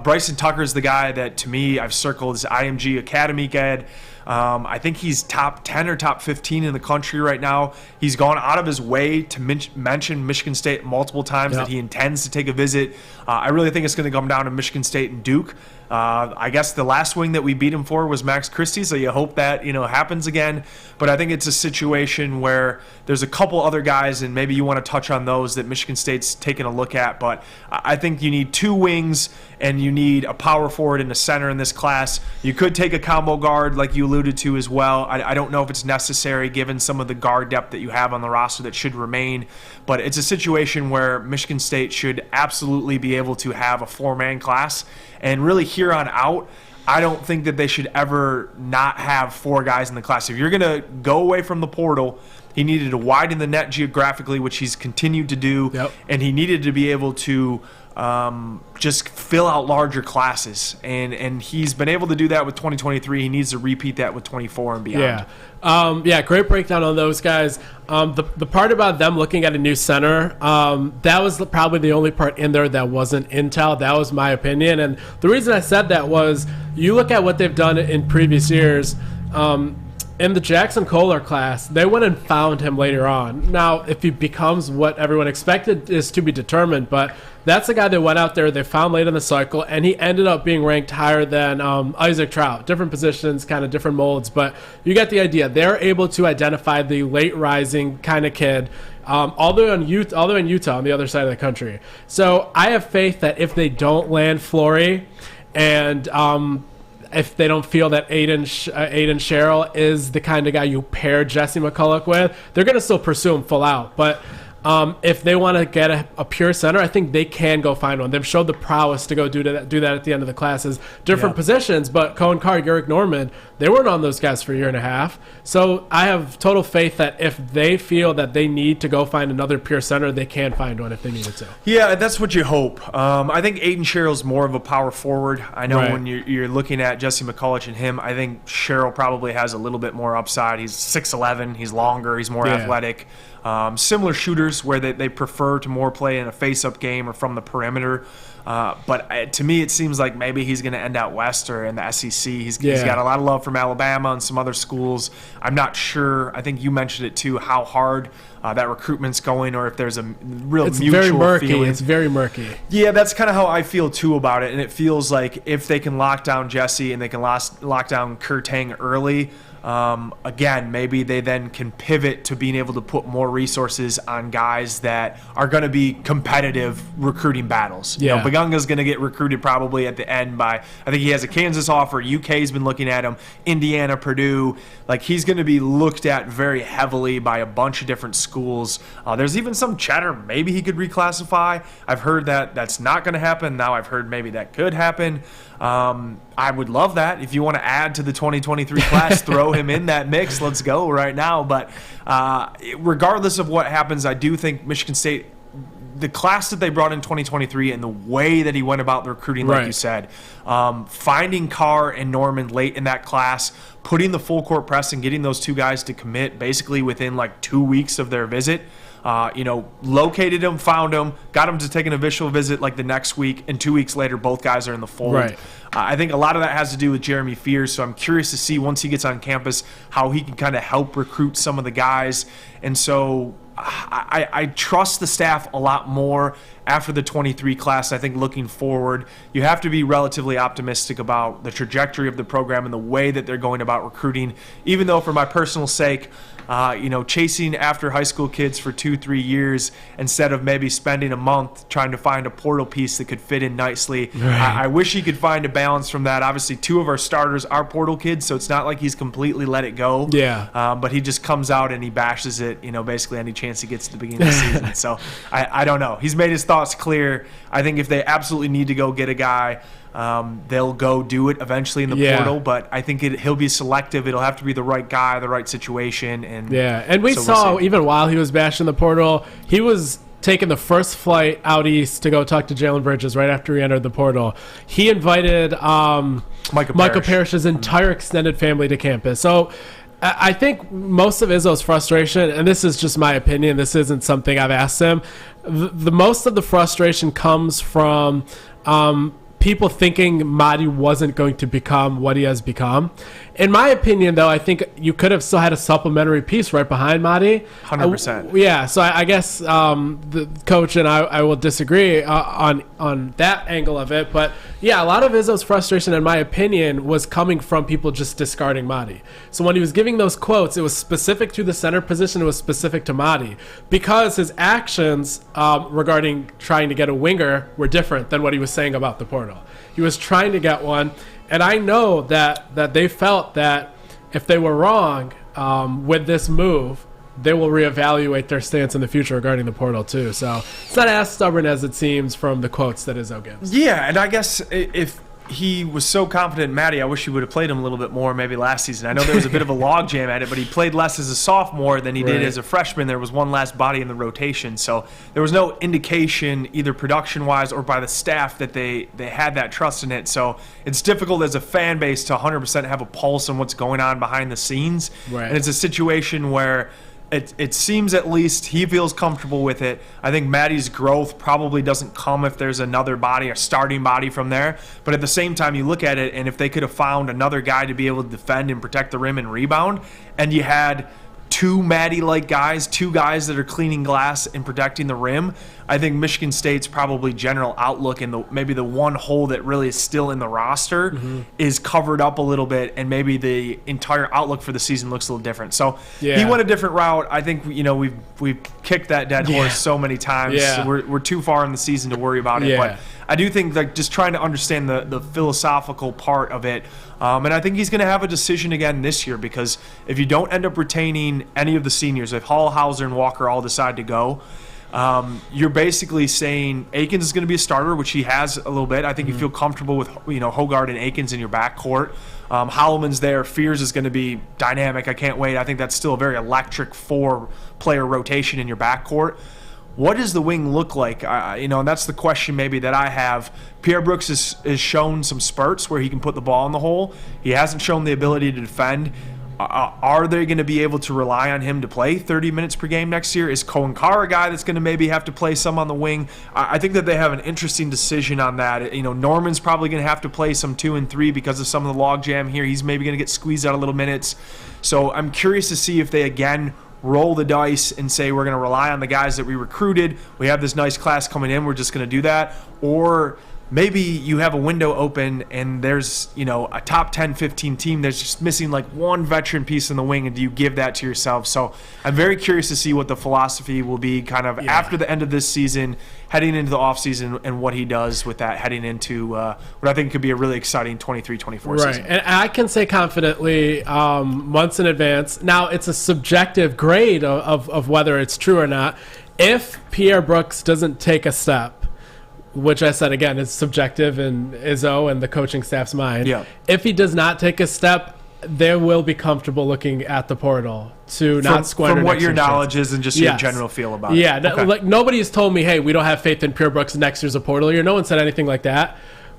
Bryson Tucker is the guy that, to me, I've circled as IMG Academy guy. I think he's top 10 or top 15 in the country right now. He's gone out of his way to mention Michigan State multiple times that he intends to take a visit. I really think it's going to come down to Michigan State and Duke. I guess the last wing that we beat him for was Max Christie, so you hope that happens again. But I think it's a situation where there's a couple other guys, and maybe you want to touch on those that Michigan State's taking a look at. But I think you need 2 wings, and you need a power forward and a center in this class. You could take a combo guard like you alluded to as well. I don't know if it's necessary given some of the guard depth that you have on the roster that should remain. But it's a situation where Michigan State should absolutely be able to have a 4-man class. And really here on out, I don't think that they should ever not have 4 guys in the class. If you're going to go away from the portal, he needed to widen the net geographically, which he's continued to do. And he needed to be able to just fill out larger classes. And he's been able to do that with 2023. He needs to repeat that with 24 and beyond. Great breakdown on those guys. The part about them looking at a new center, that was probably the only part in there that wasn't intel. That was my opinion. And the reason I said that was you look at what they've done in previous years. In the Jackson Kohler class, they went and found him later on. Now, if he becomes what everyone expected is to be determined, but that's the guy that went out there, they found late in the cycle, and he ended up being ranked higher than Isaac Trout. Different positions, kind of different molds, but you get the idea. They're able to identify the late rising kind of kid, all the way in Utah, on the other side of the country. So I have faith that if they don't land Flory and if they don't feel that Aiden Sherrill is the kind of guy you pair Jesse McCulloch with, they're going to still pursue him full out. But If they want to get a pure center, I think they can go find one. They've showed the prowess to go do that at the end of the classes. Different positions, but Cohen Carr, Garrick Norman, they weren't on those guys for a year and a half. So I have total faith that if they feel that they need to go find another pure center, they can find one if they needed to. Yeah, that's what you hope. I think Aiden Sherrill's more of a power forward. I know when you're looking at Jesse McCulloch and him, I think Sherrill probably has a little bit more upside. He's 6'11", he's longer, he's more athletic. Similar shooters where they prefer to more play in a face-up game or from the perimeter. But to me, it seems like maybe he's going to end out west or in the SEC. He's got a lot of love from Alabama and some other schools. I'm not sure. I think you mentioned it too, how hard that recruitment's going, or if there's a real mutual very murky. feeling. It's very murky. Yeah, that's kind of how I feel too about it. And it feels like if they can lock down Jesse and they can lock down Kurtang early, again, maybe they then can pivot to being able to put more resources on guys that are going to be competitive recruiting battles. Yeah. You know, Bagunga's going to get recruited probably at the end by, I think he has a Kansas offer. UK's been looking at him. Indiana, Purdue. Like, he's going to be looked at very heavily by a bunch of different schools. There's even some chatter maybe he could reclassify. I've heard that that's not going to happen. Now I've heard maybe that could happen. I would love that. If you want to add to the 2023 class, throw him in that mix. Let's go right now. But regardless of what happens, I do think Michigan State, the class that they brought in 2023 and the way that he went about the recruiting, like you said, finding Carr and Norman late in that class, putting the full court press and getting those two guys to commit basically within like 2 weeks of their visit. Located him, found him, got him to take an official visit like the next week, and 2 weeks later, both guys are in the fold. Right. I think a lot of that has to do with Jeremy Fears, so I'm curious to see once he gets on campus how he can kind of help recruit some of the guys. And so I trust the staff a lot more after the 23 class. I think looking forward, you have to be relatively optimistic about the trajectory of the program and the way that they're going about recruiting, even though for my personal sake, chasing after high school kids for 2-3 years instead of maybe spending a month trying to find a portal piece that could fit in nicely. I wish he could find a balance from that. Obviously, 2 of our starters are portal kids, so it's not like he's completely let it go. Yeah. But he just comes out and he bashes it, basically any chance he gets at the beginning of the season. So I don't know. He's made his thoughts clear. I think if they absolutely need to go get a guy, they'll go do it eventually in the portal, but I think he'll be selective. It'll have to be the right guy, the right situation. And we saw even while he was bashing the portal, he was taking the first flight out east to go talk to Jalen Bridges right after he entered the portal. He invited Michael Parrish's entire extended family to campus. So I think most of Izzo's frustration, and this is just my opinion, this isn't something I've asked him, the most of the frustration comes from people thinking Madi wasn't going to become what he has become. In my opinion, though, I think you could have still had a supplementary piece right behind Madi. 100%. Yeah, so I guess the coach and I will disagree on that angle of it. But, yeah, a lot of Izzo's frustration, in my opinion, was coming from people just discarding Madi. So when he was giving those quotes, it was specific to the center position. It was specific to Madi because his actions regarding trying to get a winger were different than what he was saying about the portal. He was trying to get one. And I know that they felt that if they were wrong with this move, they will reevaluate their stance in the future regarding the portal too. So it's not as stubborn as it seems from the quotes that Izzo gives. Yeah, and I guess if he was so confident in Matty, I wish he would have played him a little bit more maybe last season. I know there was a bit of a logjam at it, but he played less as a sophomore than he did as a freshman. There was one last body in the rotation, so there was no indication either production-wise or by the staff that they had that trust in it. So it's difficult as a fan base to 100% have a pulse on what's going on behind the scenes. Right. And it's a situation where it seems at least he feels comfortable with it. I think Maddie's growth probably doesn't come if there's another body, a starting body from there. But at the same time, you look at it, and if they could have found another guy to be able to defend and protect the rim and rebound, and you had two Maddie-like guys, two guys that are cleaning glass and protecting the rim, I think Michigan State's probably general outlook and maybe the one hole that really is still in the roster is covered up a little bit, and maybe the entire outlook for the season looks a little different. So he went a different route. I think we've kicked that dead horse so many times. Yeah. We're too far in the season to worry about it. But I do think like just trying to understand the philosophical part of it. And I think he's going to have a decision again this year, because if you don't end up retaining any of the seniors, if Hall, Hauser, and Walker all decide to go, You're basically saying Akins is going to be a starter, which he has a little bit. I think you feel comfortable with Hogard and Akins in your backcourt. Holloman's there. Fears is going to be dynamic. I can't wait. I think that's still a very electric 4-player rotation in your backcourt. What does the wing look like? And that's the question maybe that I have. Pierre Brooks has shown some spurts where he can put the ball in the hole. He hasn't shown the ability to defend. Are they going to be able to rely on him to play 30 minutes per game next year? Is Cohen Carr a guy that's going to maybe have to play some on the wing? I think that they have an interesting decision on that. Norman's probably going to have to play some 2 and 3 because of some of the logjam here. He's maybe going to get squeezed out a little minutes. So I'm curious to see if they again roll the dice and say we're going to rely on the guys that we recruited. We have this nice class coming in. We're just going to do that. Or maybe you have a window open and there's, a top 10, 15 team that's just missing like one veteran piece in the wing, and do you give that to yourself? So I'm very curious to see what the philosophy will be kind of after the end of this season, heading into the offseason, and what he does with that heading into what I think could be a really exciting 23-24 season. And I can say confidently months in advance. Now, it's a subjective grade of whether it's true or not. If Pierre Brooks doesn't take a step, which I said, again, is subjective in Izzo and the coaching staff's mind. Yeah. If he does not take a step, they will be comfortable looking at the portal to not squander. From what your knowledge is and just your general feel about it. Yeah, okay. Like nobody's told me, hey, we don't have faith in Pierre Brooks next year's a portal year. No one said anything like that.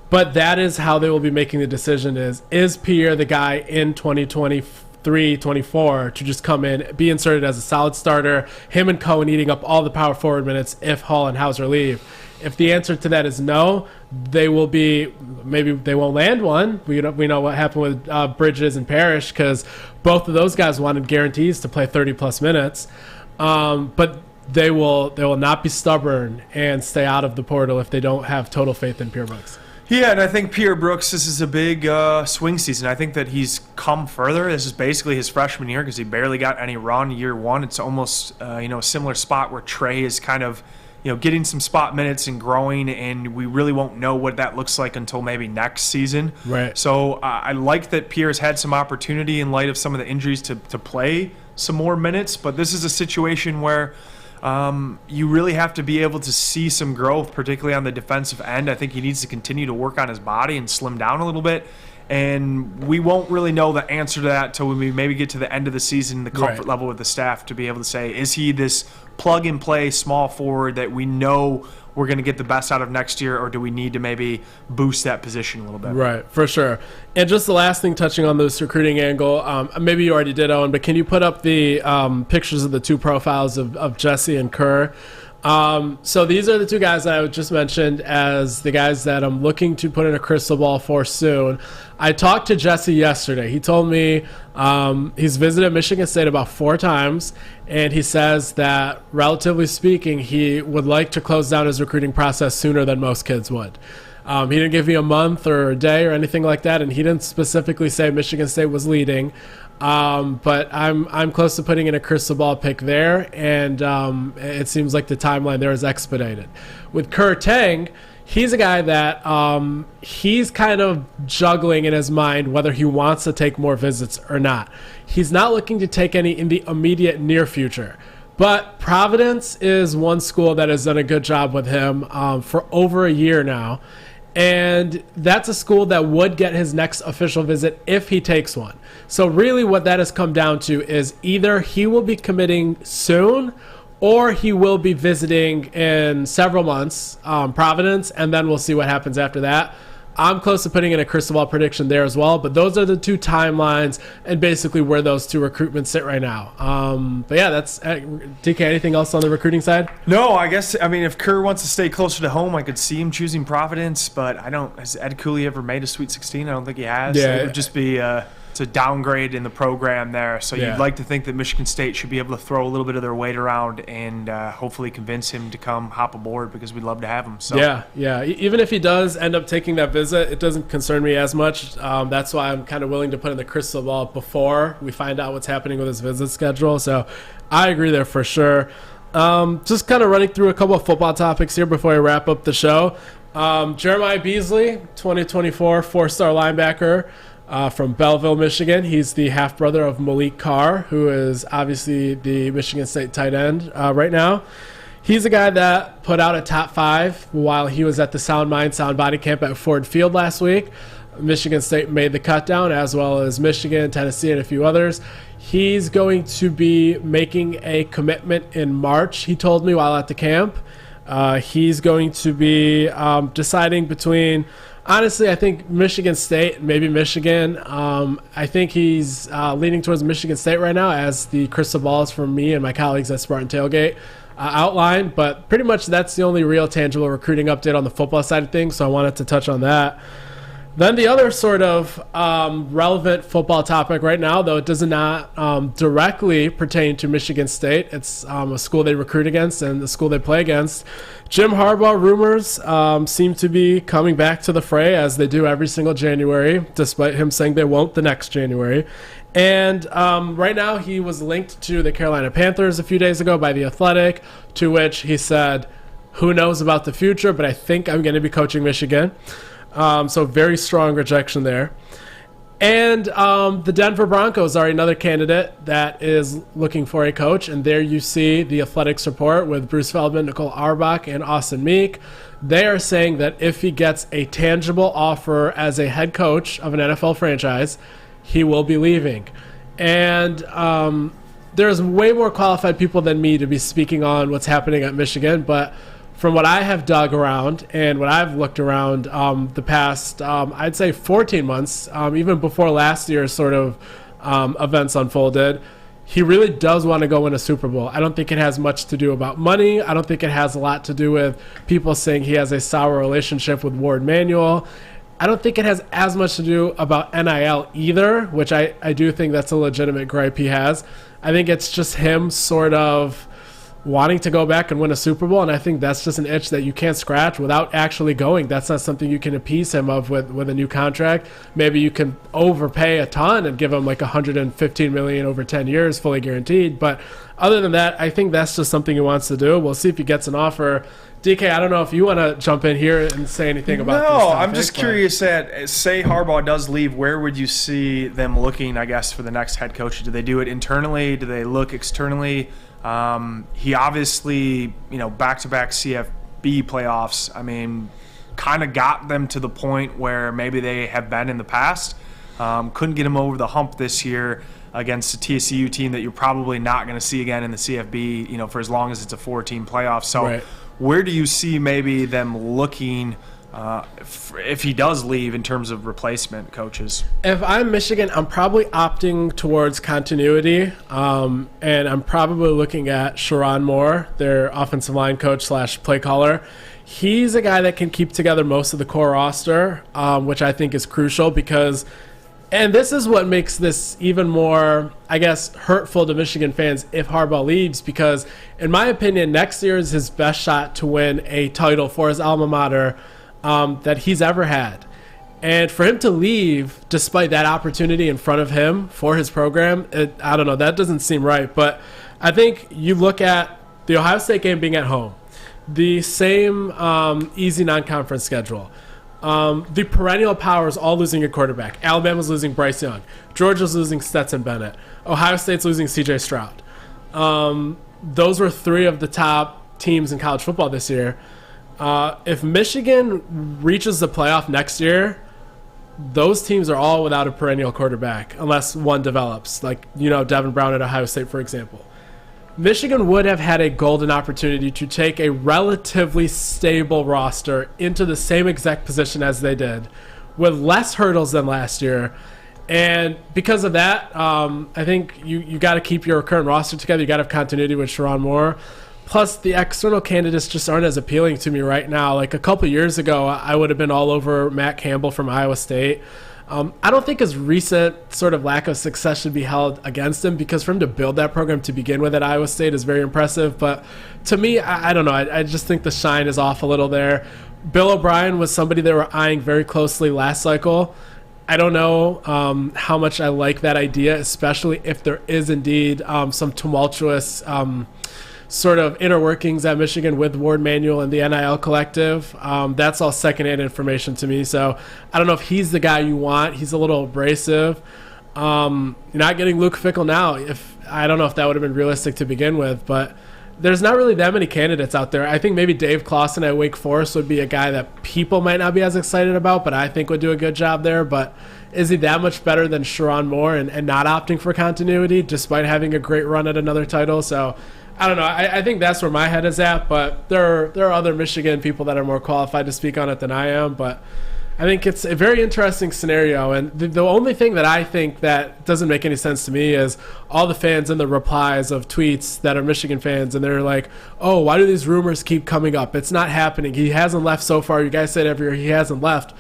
But that is how they will be making the decision is Pierre the guy in 2023-24 to just come in, be inserted as a solid starter, him and Cohen eating up all the power forward minutes if Hall and Hauser leave. If the answer to that is no, maybe they won't land one. We know what happened with Bridges and Parrish, because both of those guys wanted guarantees to play 30-plus minutes. But they will not be stubborn and stay out of the portal if they don't have total faith in Pierre Brooks. Yeah, and I think Pierre Brooks, this is a big swing season. I think that he's come further. This is basically his freshman year because he barely got any run year one. It's almost a similar spot where Trey is kind of getting some spot minutes and growing, and we really won't know what that looks like until maybe next season. Right. So I like that Pierre's had some opportunity in light of some of the injuries to play some more minutes, but this is a situation where you really have to be able to see some growth, particularly on the defensive end. I think he needs to continue to work on his body and slim down a little bit. And we won't really know the answer to that until we maybe get to the end of the season, the comfort level with the staff to be able to say, is he this plug-and-play small forward that we know we're going to get the best out of next year, or do we need to maybe boost that position a little bit? Right, for sure. And just the last thing, touching on this recruiting angle, maybe you already did, Owen, but can you put up the pictures of the two profiles of Jesse and Kerr? So these are the two guys that I just mentioned as the guys that I'm looking to put in a crystal ball for soon. I talked to Jesse yesterday. He told me he's visited Michigan State about 4 times, and he says that, relatively speaking, he would like to close down his recruiting process sooner than most kids would. He didn't give me a month or a day or anything like that, and he didn't specifically say Michigan State was leading. But I'm close to putting in a crystal ball pick there, and it seems like the timeline there is expedited. With Kerr Tang, he's a guy that he's kind of juggling in his mind whether he wants to take more visits or not. He's not looking to take any in the immediate near future. But Providence is one school that has done a good job with him for over a year now. And that's a school that would get his next official visit if he takes one. So really what that has come down to is either he will be committing soon or he will be visiting in several months, Providence, and then we'll see what happens after that. I'm close to putting in a crystal ball prediction there as well, but those are the two timelines and basically where those two recruitments sit right now. But yeah, that's DK. Anything else on the recruiting side? No, if Kerr wants to stay closer to home, I could see him choosing Providence, but has Ed Cooley ever made a Sweet 16? I don't think he has. Yeah, it would just be it's a downgrade in the program there. So you'd like to think that Michigan State should be able to throw a little bit of their weight around and hopefully convince him to come hop aboard, because we'd love to have him. So yeah. Even if he does end up taking that visit, it doesn't concern me as much. That's why I'm kind of willing to put in the crystal ball before we find out what's happening with his visit schedule. So I agree there for sure. Just kind of running through a couple of football topics here before I wrap up the show. Jeremiah Beasley, 2024 4-star linebacker. From Belleville, Michigan. He's the half-brother of Malik Carr, who is obviously the Michigan State tight end right now. He's a guy that put out a top 5 while he was at the Sound Mind, Sound Body Camp at Ford Field last week. Michigan State made the cut down, as well as Michigan, Tennessee, and a few others. He's going to be making a commitment in March, he told me while at the camp. He's going to be deciding between, honestly, I think Michigan State, maybe Michigan. I think he's leaning towards Michigan State right now, as the crystal balls from me and my colleagues at Spartan Tailgate outlined. But pretty much that's the only real tangible recruiting update on the football side of things, so I wanted to touch on that. Then the other sort of relevant football topic right now, though it does not directly pertain to Michigan State. It's a school they recruit against and the school they play against. Jim Harbaugh rumors seem to be coming back to the fray, as they do every single January, despite him saying they won't the next January. And right now he was linked to the Carolina Panthers a few days ago by The Athletic, to which he said, who knows about the future, but I think I'm going to be coaching Michigan. So very strong rejection there. And the Denver Broncos are another candidate that is looking for a coach. And there you see the Athletics report with Bruce Feldman, Nicole Auerbach, and Austin Meek. They are saying that if he gets a tangible offer as a head coach of an NFL franchise, he will be leaving. And there's way more qualified people than me to be speaking on what's happening at Michigan, but from what I have dug around and what I've looked around the past, I'd say 14 months, even before last year's sort of events unfolded, he really does want to go win a Super Bowl. I don't think it has much to do about money. I don't think it has a lot to do with people saying he has a sour relationship with Ward Manuel. I don't think it has as much to do about NIL either, which I do think that's a legitimate gripe he has. I think it's just him sort of wanting to go back and win a Super Bowl, and I think that's just an itch that you can't scratch without actually going. That's not something you can appease him of with a new contract. Maybe you can overpay a ton and give him like $115 million over 10 years, fully guaranteed. But other than that, I think that's just something he wants to do. We'll see if he gets an offer. DK, I don't know if you want to jump in here and say anything about this topic. No, I'm just curious that, say Harbaugh does leave, where would you see them looking, I guess, for the next head coach? Do they do it internally? Do they look externally? He obviously, back-to-back CFB playoffs, kind of got them to the point where maybe they have been in the past. Couldn't get him over the hump this year against a TCU team that you're probably not going to see again in the CFB, for as long as it's a 4-team playoff. So right. Where do you see maybe them looking if he does leave in terms of replacement coaches? If I'm Michigan, I'm probably opting towards continuity, and I'm probably looking at Sherrone Moore, their offensive line coach / play caller. He's a guy that can keep together most of the core roster, which I think is crucial because, and this is what makes this even more, I guess, hurtful to Michigan fans if Harbaugh leaves, because in my opinion, next year is his best shot to win a title for his alma mater that he's ever had. And for him to leave despite that opportunity in front of him for his program, I don't know, that doesn't seem right. But I think you look at the Ohio State game being at home, the same easy non-conference schedule, the perennial powers all losing a quarterback. Alabama's losing Bryce Young. Georgia's losing Stetson Bennett. Ohio State's losing C.J. Stroud. Those were 3 of the top teams in college football this year. If Michigan reaches the playoff next year, those teams are all without a perennial quarterback unless one develops, like, Devin Brown at Ohio State, for example. Michigan would have had a golden opportunity to take a relatively stable roster into the same exact position as they did with less hurdles than last year. And because of that, I think you got to keep your current roster together. You got to have continuity with Sherrone Moore. Plus, the external candidates just aren't as appealing to me right now. Like a couple years ago, I would have been all over Matt Campbell from Iowa State. I don't think his recent sort of lack of success should be held against him, because for him to build that program to begin with at Iowa State is very impressive. But to me, I don't know. I just think the shine is off a little there. Bill O'Brien was somebody they were eyeing very closely last cycle. I don't know how much I like that idea, especially if there is indeed some tumultuous sort of inner workings at Michigan with Ward Manuel and the NIL collective. That's all secondhand information to me. So I don't know if he's the guy you want. He's a little abrasive. You're not getting Luke Fickell now. I don't know if that would have been realistic to begin with, but there's not really that many candidates out there. I think maybe Dave Clawson at Wake Forest would be a guy that people might not be as excited about, but I think would do a good job there. But is he that much better than Sharon Moore and not opting for continuity despite having a great run at another title? So I don't know. I think that's where my head is at, but there are other Michigan people that are more qualified to speak on it than I am. But I think it's a very interesting scenario, and the only thing that I think that doesn't make any sense to me is all the fans in the replies of tweets that are Michigan fans, and they're like, oh, why do these rumors keep coming up? It's not happening. He hasn't left so far. You guys said every year he hasn't left.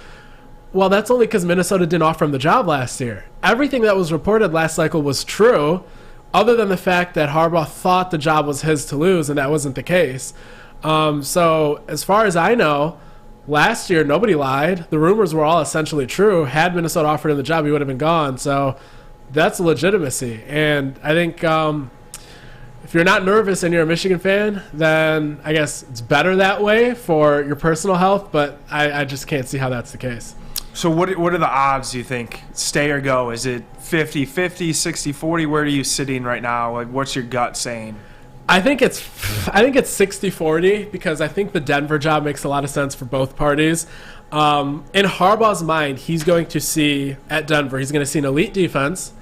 Well, that's only because Minnesota didn't offer him the job last year. Everything that was reported last cycle was true, other than the fact that Harbaugh thought the job was his to lose, and that wasn't the case. So as far as I know, last year, nobody lied. The rumors were all essentially true. Had Minnesota offered him the job, he would have been gone. So that's legitimacy. And I think if you're not nervous and you're a Michigan fan, then I guess it's better that way for your personal health. But I just can't see how that's the case. So what are the odds, do you think? Stay or go? Is it 50-50, 60-40? Where are you sitting right now? Like, what's your gut saying? I think it's 60-40 because I think the Denver job makes a lot of sense for both parties. In Harbaugh's mind, he's going to see at Denver, he's going to see an elite defense.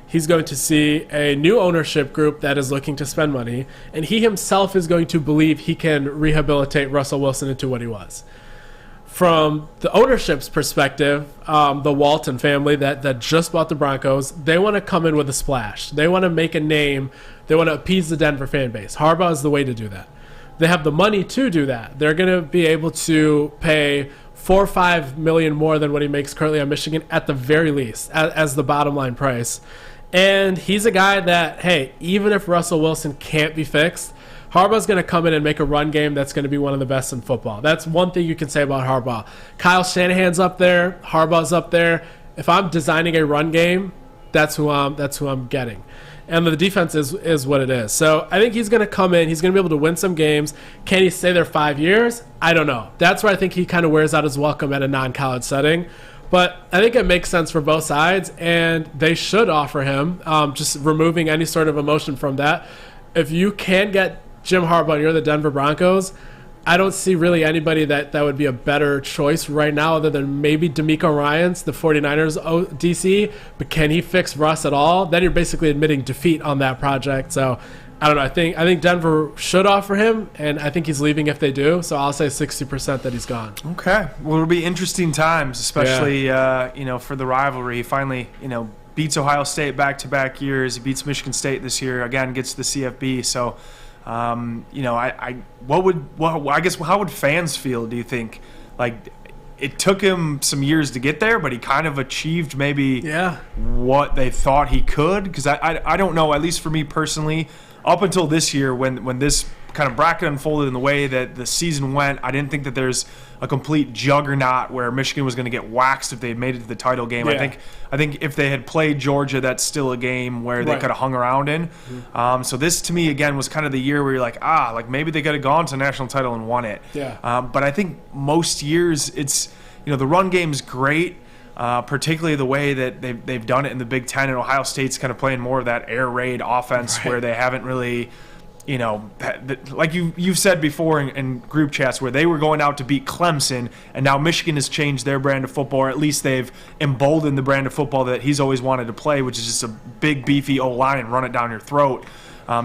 He's going to see a new ownership group that is looking to spend money, and he himself is going to believe he can rehabilitate Russell Wilson into what he was. From the ownership's perspective, the Walton family that just bought the Broncos, they want to come in with a splash. They want to make a name. They want to appease the Denver fan base. Harbaugh is the way to do that. They have the money to do that. They're going to be able to pay $4 or $5 million more than what he makes currently on Michigan at the very least as the bottom line price. And he's a guy that, hey, even if Russell Wilson can't be fixed, Harbaugh's going to come in and make a run game that's going to be one of the best in football. That's one thing you can say about Harbaugh. Kyle Shanahan's up there. Harbaugh's up there. If I'm designing a run game, that's who I'm getting. And the defense is what it is. So I think he's going to come in. He's going to be able to win some games. Can he stay there 5 years? I don't know. That's where I think he kind of wears out his welcome at a non-college setting. But I think it makes sense for both sides, and they should offer him, just removing any sort of emotion from that. If you can get Jim Harbaugh and you're the Denver Broncos, I don't see really anybody that would be a better choice right now other than maybe DeMeco Ryans, the 49ers DC. But can he fix Russ at all? Then you're basically admitting defeat on that project. So I don't know. I think Denver should offer him, and I think he's leaving if they do. So I'll say 60% that he's gone. Okay. Well, it'll be interesting times, especially for the rivalry. He finally, beats Ohio State back-to-back years. He beats Michigan State this year. Again, gets to the CFB. So I guess how would fans feel, do you think? Like, it took him some years to get there, but he kind of achieved maybe what they thought he could? Because I don't know, at least for me personally, up until this year when this kind of bracket unfolded in the way that the season went, I didn't think that there's a complete juggernaut where Michigan was going to get waxed if they had made it to the title game. Yeah. I think if they had played Georgia, that's still a game where they could have hung around in. Mm-hmm. So this, to me, again, was kind of the year where you're like, maybe they could have gone to the national title and won it. Yeah. But I think most years it's, the run game's great, particularly the way that they've done it in the Big Ten, and Ohio State's kind of playing more of that air raid offense where they haven't really – like you've said before in group chats where they were going out to beat Clemson, and now Michigan has changed their brand of football, or at least they've emboldened the brand of football that he's always wanted to play, which is just a big, beefy O-line and run it down your throat.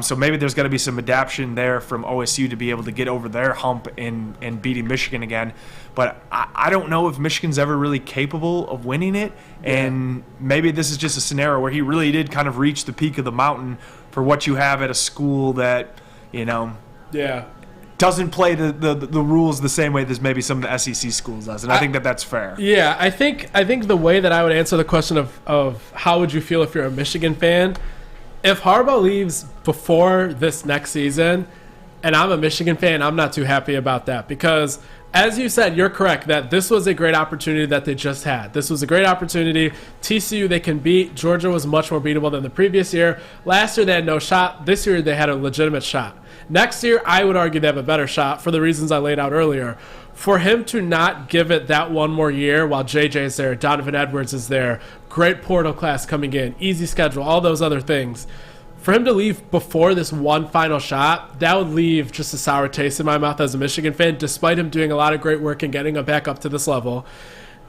So maybe there's got to be some adaptation there from OSU to be able to get over their hump in beating Michigan again. But I don't know if Michigan's ever really capable of winning it, and maybe this is just a scenario where he really did kind of reach the peak of the mountain for what you have at a school that, doesn't play the rules the same way as maybe some of the SEC schools does, and I think that's fair. Yeah, I think the way that I would answer the question of how would you feel if you're a Michigan fan, if Harbaugh leaves before this next season, and I'm a Michigan fan, I'm not too happy about that because, as you said, you're correct that this was a great opportunity that they just had. This was a great opportunity. TCU they can beat. Georgia was much more beatable than the previous year. Last year they had no shot. This year they had a legitimate shot. Next year, I would argue they have a better shot for the reasons I laid out earlier. For him to not give it that one more year while JJ is there, Donovan Edwards is there, great portal class coming in, easy schedule, all those other things. for him to leave before this one final shot, that would leave just a sour taste in my mouth as a Michigan fan, despite him doing a lot of great work and getting him back up to this level.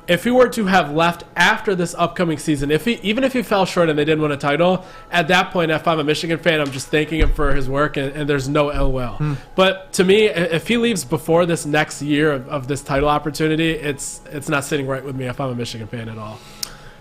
If he were to have left after this upcoming season, even if he fell short and they didn't win a title, at that point, if I'm a Michigan fan, I'm just thanking him for his work, and there's no ill will. But to me, if he leaves before this next year of this title opportunity, it's not sitting right with me if I'm a Michigan fan at all.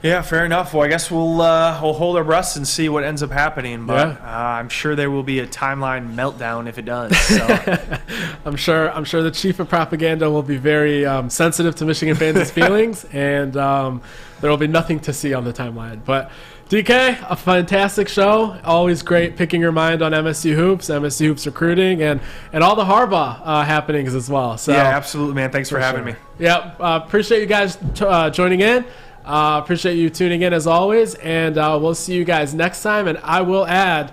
Yeah, fair enough. Well, I guess we'll hold our breaths and see what ends up happening. But I'm sure there will be a timeline meltdown if it does. So. I'm sure the chief of propaganda will be very sensitive to Michigan fans' feelings, and there will be nothing to see on the timeline. But DK, a fantastic show. Always great picking your mind on MSU hoops recruiting, and all the Harbaugh happenings as well. So yeah, absolutely, man. Thanks for having me. Yeah, appreciate you guys joining in. Appreciate you tuning in as always, and we'll see you guys next time. And I will add,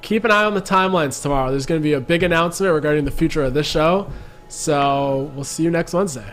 keep an eye on the timelines tomorrow. There's going to be a big announcement regarding the future of this show, so we'll see you next Wednesday.